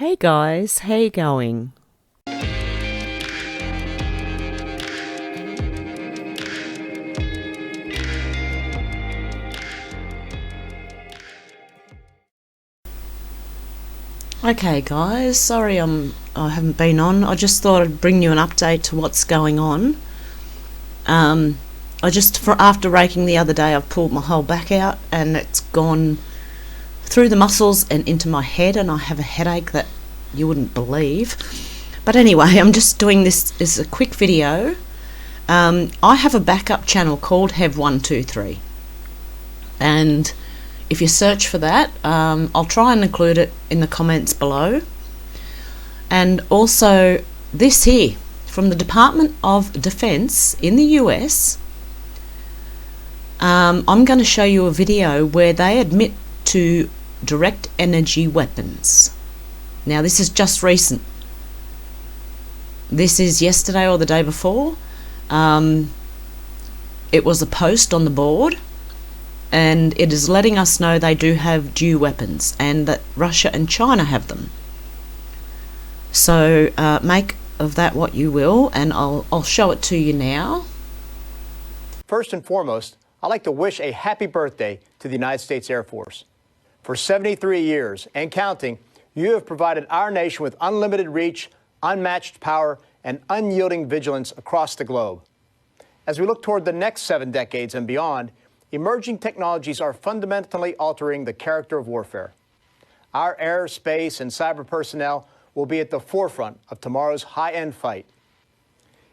Hey guys, how you going? Okay guys, sorry I haven't been on. I just thought I'd bring you an update to what's going on. After raking the other day, I've pulled my whole back out and it's gone through the muscles and into my head, and I have a headache that you wouldn't believe. But anyway, I'm just doing this as a quick video. I have a backup channel called Hev123, and if you search for that, I'll try and include it in the comments below. And also this here from the Department of Defense in the US. I'm going to show you a video where they admit to direct energy weapons. Now this is just recent. This is yesterday or the day before. It was a post on the board, and it is letting us know they do have DEW weapons and that Russia and China have them. So make of that what you will, and I'll show it to you now. First and foremost, I'd like to wish a happy birthday to the United States Air Force. For 73 years and counting, you have provided our nation with unlimited reach, unmatched power, and unyielding vigilance across the globe. As we look toward the next 7 decades and beyond, emerging technologies are fundamentally altering the character of warfare. Our air, space, and cyber personnel will be at the forefront of tomorrow's high-end fight.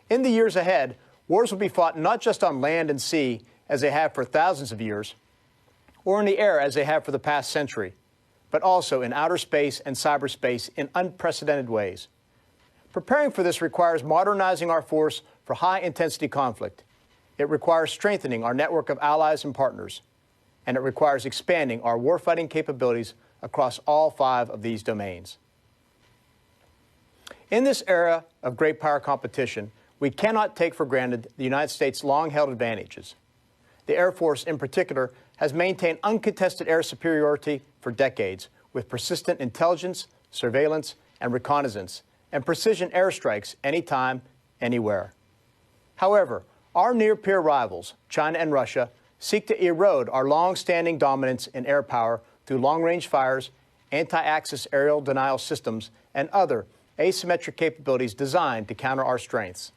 In the years ahead, wars will be fought not just on land and sea, as they have for thousands of years, or in the air as they have for the past century, but also in outer space and cyberspace in unprecedented ways. Preparing for this requires modernizing our force for high-intensity conflict. It requires strengthening our network of allies and partners, and it requires expanding our warfighting capabilities across all 5 of these domains. In this era of great power competition, we cannot take for granted the United States' long-held advantages. The Air Force, in particular, has maintained uncontested air superiority for decades, with persistent intelligence, surveillance, and reconnaissance, and precision airstrikes anytime, anywhere. However, our near-peer rivals, China and Russia, seek to erode our long-standing dominance in air power through long-range fires, anti-access aerial denial systems, and other asymmetric capabilities designed to counter our strengths.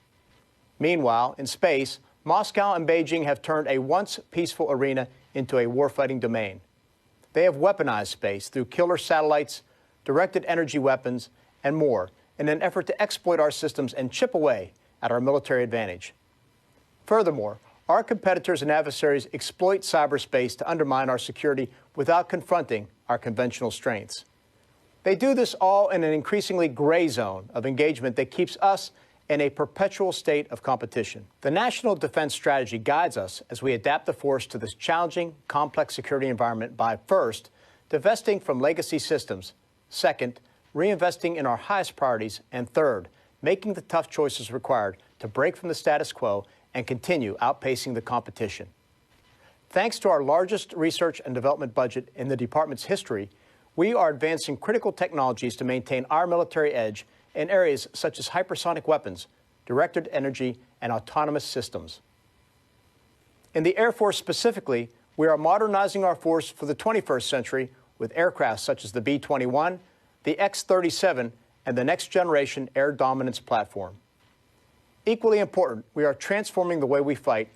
Meanwhile, in space, Moscow and Beijing have turned a once peaceful arena into a warfighting domain. They have weaponized space through killer satellites, directed energy weapons, and more in an effort to exploit our systems and chip away at our military advantage. Furthermore, our competitors and adversaries exploit cyberspace to undermine our security without confronting our conventional strengths. They do this all in an increasingly gray zone of engagement that keeps us in a perpetual state of competition. The National Defense Strategy guides us as we adapt the force to this challenging, complex security environment by, first, divesting from legacy systems, second, reinvesting in our highest priorities, and third, making the tough choices required to break from the status quo and continue outpacing the competition. Thanks to our largest research and development budget in the department's history, we are advancing critical technologies to maintain our military edge in areas such as hypersonic weapons, directed energy, and autonomous systems. In the Air Force specifically, we are modernizing our force for the 21st century with aircraft such as the B-21, the X-37, and the Next Generation Air Dominance Platform. Equally important, we are transforming the way we fight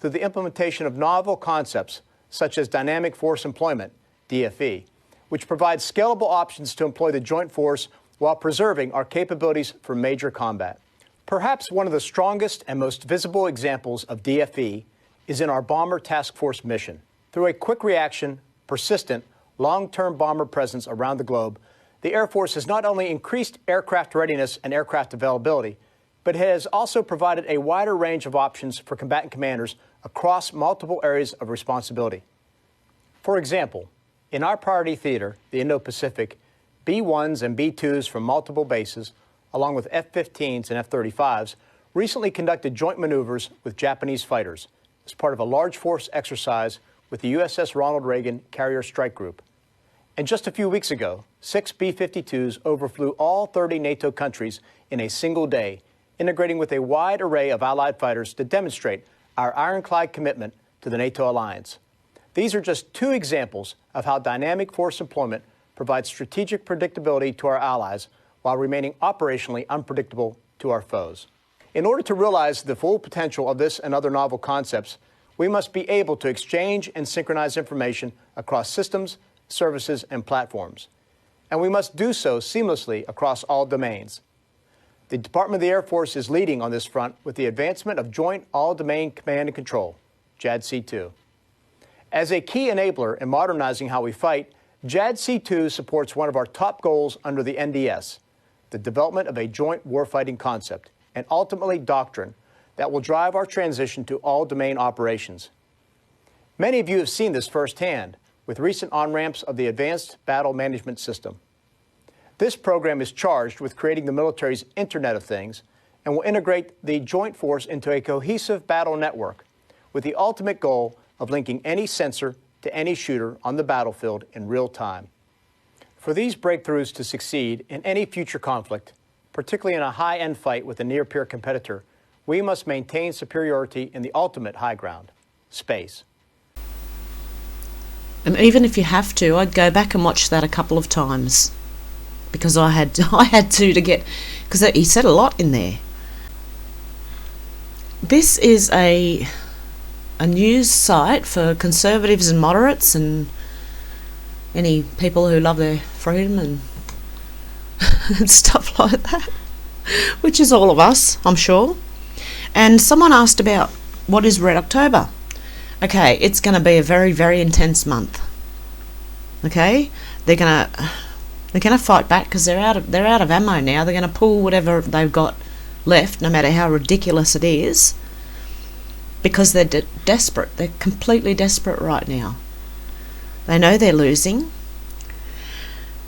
through the implementation of novel concepts such as dynamic force employment, DFE, which provides scalable options to employ the joint force while preserving our capabilities for major combat. Perhaps one of the strongest and most visible examples of DFE is in our Bomber Task Force mission. Through a quick reaction, persistent, long-term bomber presence around the globe, the Air Force has not only increased aircraft readiness and aircraft availability, but has also provided a wider range of options for combatant commanders across multiple areas of responsibility. For example, in our priority theater, the Indo-Pacific, B-1s and B-2s from multiple bases, along with F-15s and F-35s, recently conducted joint maneuvers with Japanese fighters as part of a large force exercise with the USS Ronald Reagan Carrier Strike Group. And just a few weeks ago, 6 B-52s overflew all 30 NATO countries in a single day, integrating with a wide array of Allied fighters to demonstrate our ironclad commitment to the NATO alliance. These are just two examples of how dynamic force employment provides strategic predictability to our allies while remaining operationally unpredictable to our foes. In order to realize the full potential of this and other novel concepts, we must be able to exchange and synchronize information across systems, services, and platforms. And we must do so seamlessly across all domains. The Department of the Air Force is leading on this front with the advancement of Joint All-Domain Command and Control, JADC2. As a key enabler in modernizing how we fight, JADC2 supports one of our top goals under the NDS, the development of a joint warfighting concept, and ultimately doctrine that will drive our transition to all-domain operations. Many of you have seen this firsthand with recent on-ramps of the Advanced Battle Management System. This program is charged with creating the military's Internet of Things and will integrate the joint force into a cohesive battle network with the ultimate goal of linking any sensor to any shooter on the battlefield in real time. For these breakthroughs to succeed in any future conflict, particularly in a high-end fight with a near-peer competitor, we must maintain superiority in the ultimate high ground, space. And even if you have to, I'd go back and watch that a couple of times, because I had to get, because he said a lot in there. This is a news site for conservatives and moderates and any people who love their freedom and and stuff like that, which is all of us, I'm sure. And someone asked about what is Red October. Okay, it's going to be a very, very intense month. Okay, they're gonna fight back because they're out of ammo now. They're going to pull whatever they've got left, no matter how ridiculous it is, because they're desperate. They're completely desperate right now. They know they're losing,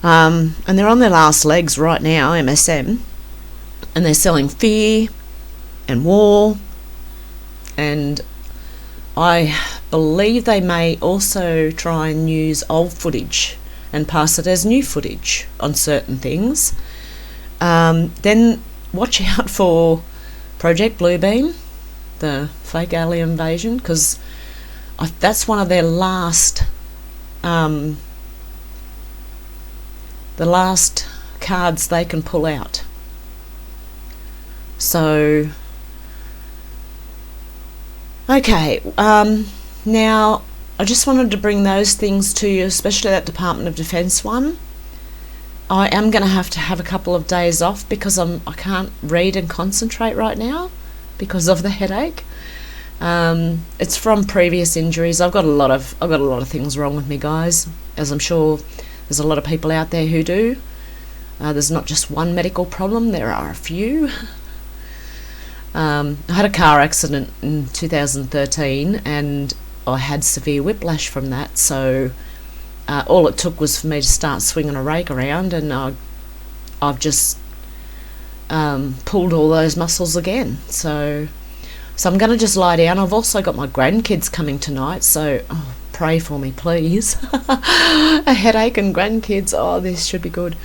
and they're on their last legs right now, MSM, and they're selling fear and war, and I believe they may also try and use old footage and pass it as new footage on certain things. Then watch out for Project Bluebeam, the fake alien invasion, because that's one of their last the last cards they can pull out. So okay, now I just wanted to bring those things to you, especially that Department of Defence one. I am going to have a couple of days off because I can't read and concentrate right now because of the headache. It's from previous injuries. I've got a lot of things wrong with me, guys, as I'm sure there's a lot of people out there who do. There's not just one medical problem, there are a few. I had a car accident in 2013 and I had severe whiplash from that, so all it took was for me to start swinging a rake around, and I've just pulled all those muscles again. So I'm going to just lie down. I've also got my grandkids coming tonight, so pray for me, please. A headache and grandkids, this should be good.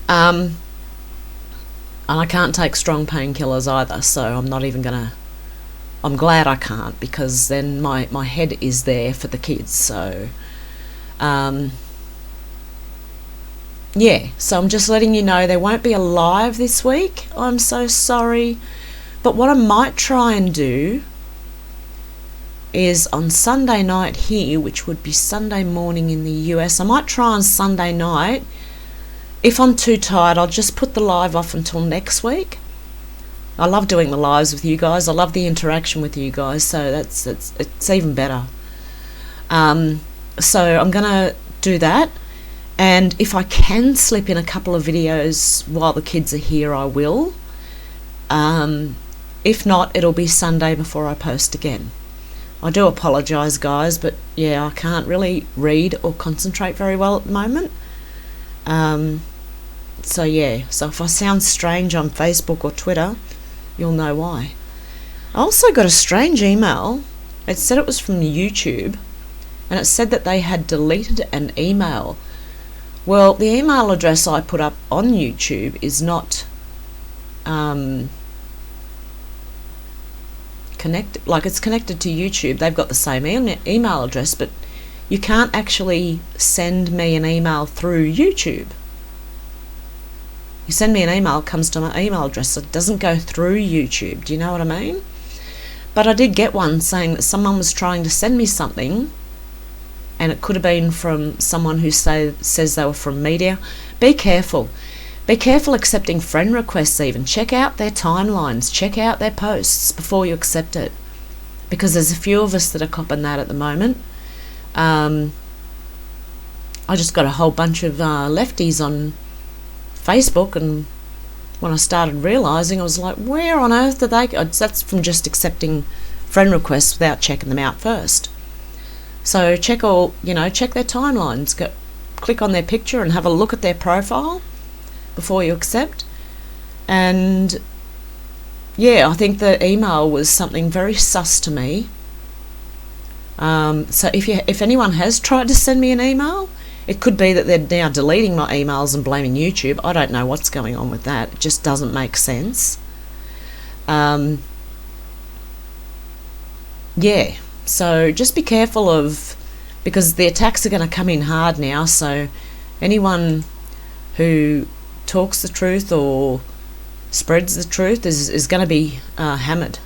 And I can't take strong painkillers either, so I'm not even going to... I'm glad I can't, because then my head is there for the kids. So yeah, so I'm just letting you know there won't be a live this week. I'm so sorry. But what I might try and do is on Sunday night here, which would be Sunday morning in the US, I might try on Sunday night. If I'm too tired, I'll just put the live off until next week. I love doing the lives with you guys. I love the interaction with you guys, so it's even better. So I'm gonna do that, and if I can slip in a couple of videos while the kids are here, I will. If not, it'll be Sunday before I post again. I do apologise, guys, but yeah, I can't really read or concentrate very well at the moment. So yeah, so if I sound strange on Facebook or Twitter, you'll know why. I also got a strange email. It said it was from YouTube, and it said that they had deleted an email Well, the email address I put up on YouTube is not connected. Like, it's connected to YouTube. They've got the same email address, but you can't actually send me an email through YouTube. You send me an email, it comes to my email address, so it doesn't go through YouTube. Do you know what I mean? But I did get one saying that someone was trying to send me something, and it could have been from someone who says they were from media. Be careful. Be careful accepting friend requests even. Check out their timelines. Check out their posts before you accept it. Because there's a few of us that are copping that at the moment. I just got a whole bunch of lefties on Facebook, and when I started realising, I was like, where on earth did they go? That's from just accepting friend requests without checking them out first. So check their timelines. Click on their picture and have a look at their profile before you accept. And yeah, I think the email was something very sus to me. So if anyone has tried to send me an email, it could be that they're now deleting my emails and blaming YouTube. I don't know what's going on with that. It just doesn't make sense. Yeah, so just be careful because the attacks are going to come in hard now. So anyone who talks the truth or spreads the truth is going to be hammered.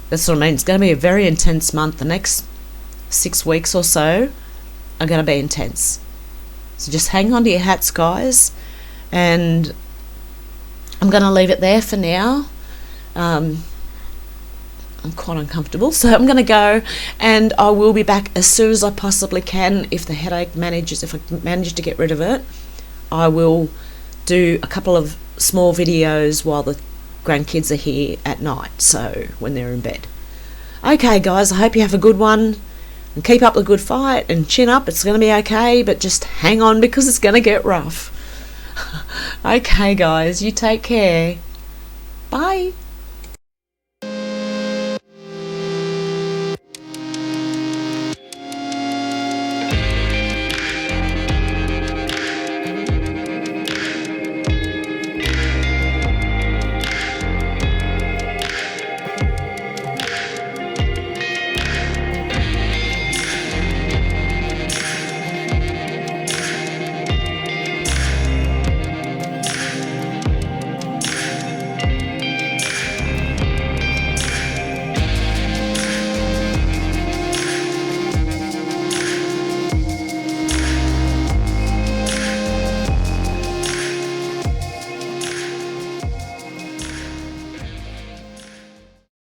That's what I mean. It's going to be a very intense month. The next 6 weeks or so are going to be intense. So just hang on to your hats, guys. And I'm going to leave it there for now. I'm quite uncomfortable, so I'm going to go, and I will be back as soon as I possibly can. If the headache if I manage to get rid of it, I will do a couple of small videos while the grandkids are here at night, so when they're in bed. Okay, guys, I hope you have a good one. And keep up the good fight and chin up. It's going to be okay, but just hang on because it's going to get rough. Okay, guys, you take care. Bye.